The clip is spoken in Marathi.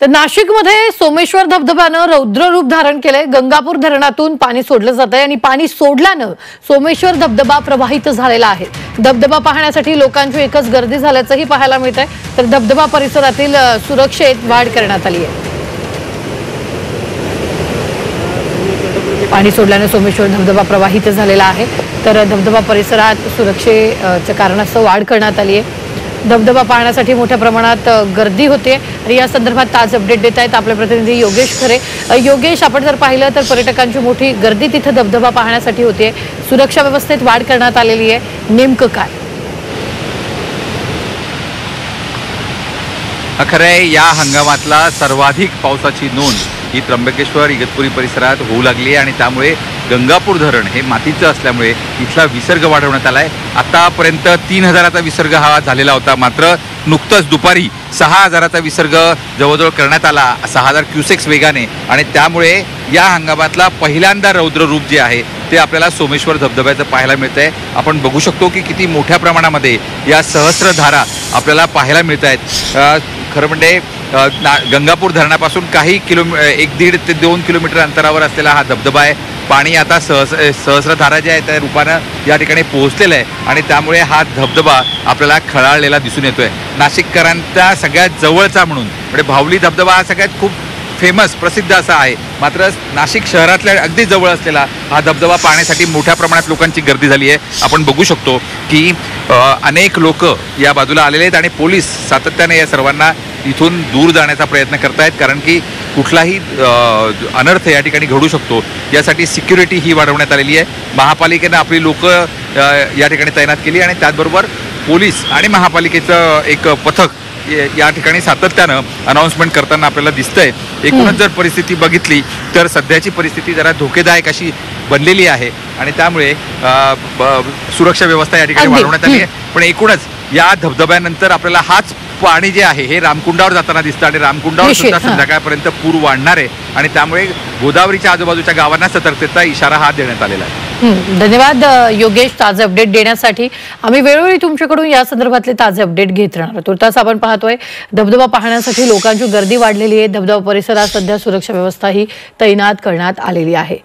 तर नाशिकमध्ये सोमेश्वर धबधब्यानं रौद्र रूप धारण केले। गंगापूर धरणातून पाणी सोडलं जातंय आणि पाणी सोडल्यानं सोमेश्वर धबधबा प्रवाहित झालेला आहे। धबधबा पाहण्यासाठी लोकांची एकच गर्दी झाल्याचंही पाहायला मिळतंय। तर धबधबा परिसरातील सुरक्षेत वाढ करण्यात आली आहे। पाणी सोडल्याने सोमेश्वर धबधबा प्रवाहित झालेला आहे। तर धबधबा परिसरात सुरक्षेच्या कारणास्तव वाढ करण्यात आली आहे। धबधबा पाहण्यासाठी मोठ्या प्रमाणात गर्दी होते आणि या संदर्भात ताजे अपडेट देत आहेत आपले प्रतिनिधी योगेश खरे। योगेश, आपण जर पाहिलं तर पर्यटकांची मोठी गर्दी तिथे धबधबा पाहण्यासाठी होते। सुरक्षा व्यवस्थेत वाढ करण्यात आलेली आहे, नेमकं काय? खरंय, या हंगामातला सर्वाधिक पावसाची नोंद ही त्र्यंबकेश्वर इगतपुरी परिसरात होऊ लागली आहे आणि त्यामुळे गंगापूर धरण हे मातीचं असल्यामुळे इथला विसर्ग वाढवण्यात आलाय। आतापर्यंत 3000चा विसर्ग हा झालेला होता, मात्र नुकतंच दुपारी 6000चा विसर्ग जवळजवळ करण्यात आला 6000 क्युसेक्स वेगाने आणि त्यामुळे या हंगामातला पहिल्यांदा रौद्र रूप जे आहे ते आपल्याला सोमेश्वर धबधब्याचं पाहायला मिळतंय। आपण बघू शकतो की किती मोठ्या प्रमाणामध्ये या सहस्त्रधारा आपल्याला पाहायला मिळत आहेत। खरं म्हणजे गंगापूर धरणापासून काही 1.5 ते 2 किलोमीटर अंतरावर असलेला हा धबधबा आहे। पाणी आता सहस्त्रधारा जे आहे त्या रूपानं या ठिकाणी पोहोचलेलं आहे आणि त्यामुळे हा धबधबा आपल्याला खळाळलेला दिसून येतोय। नाशिककरांचा सगळ्यात जवळचा म्हणून म्हणजे भावली धबधबा हा सगळ्यात खूप फेमस प्रसिद्ध असा आहे, मात्र नाशिक शहरातल्या अगदी जवळ असलेला हा धबधबा पाहण्यासाठी मोठ्या प्रमाणात लोकांची गर्दी झाली आहे। आपण बघू शकतो की अनेक लोक या बाजूला आलेले आहेत आणि पोलीस सातत्याने या सर्वांना इथून दूर जाण्याचा प्रयत्न करतायत, कारण की कुठलाही अनर्थ या ठिकाणी घडू शकतो यासाठी सिक्युरिटी ही वाढवण्यात आलेली आहे। महापालिकेनं आपली लोक या ठिकाणी तैनात केली आणि त्याचबरोबर पोलीस आणि महापालिकेचं एक पथक या ठिकाणी सातत्यानं अनाउन्समेंट करताना आपल्याला दिसतंय। एकूणच जर परिस्थिती बघितली तर सध्याची परिस्थिती जरा धोकेदायक अशी बनलेली आहे आणि त्यामुळे सुरक्षा व्यवस्था या ठिकाणी वाढवण्यात आली आहे। पण एकूणच या धबधब्यानंतर आपल्याला हाच पाणी जे आहे हे रामकुंडावर जाताना दिसतं आणि रामकुंडावर सुद्धा संध्याकाळपर्यंत पूर वाढणार आहे आणि त्यामुळे गोदावरीच्या आजूबाजूच्या गावांना सतर्कतेचा इशारा हा देण्यात आलेला आहे। धन्यवाद योगेश, ताजे अपडेट देण्यासाठी। आम्ही वेळोवेळी तुमच्याकडून या संदर्भातले ताजे अपडेट घेत राहणार। तुर्तास आपण पाहतोय धबधबा पाहण्यासाठी लोकांची गर्दी वाढलेली आहे। धबधबा परिसरात सध्या सुरक्षा व्यवस्था ही तैनात करण्यात आलेली आहे।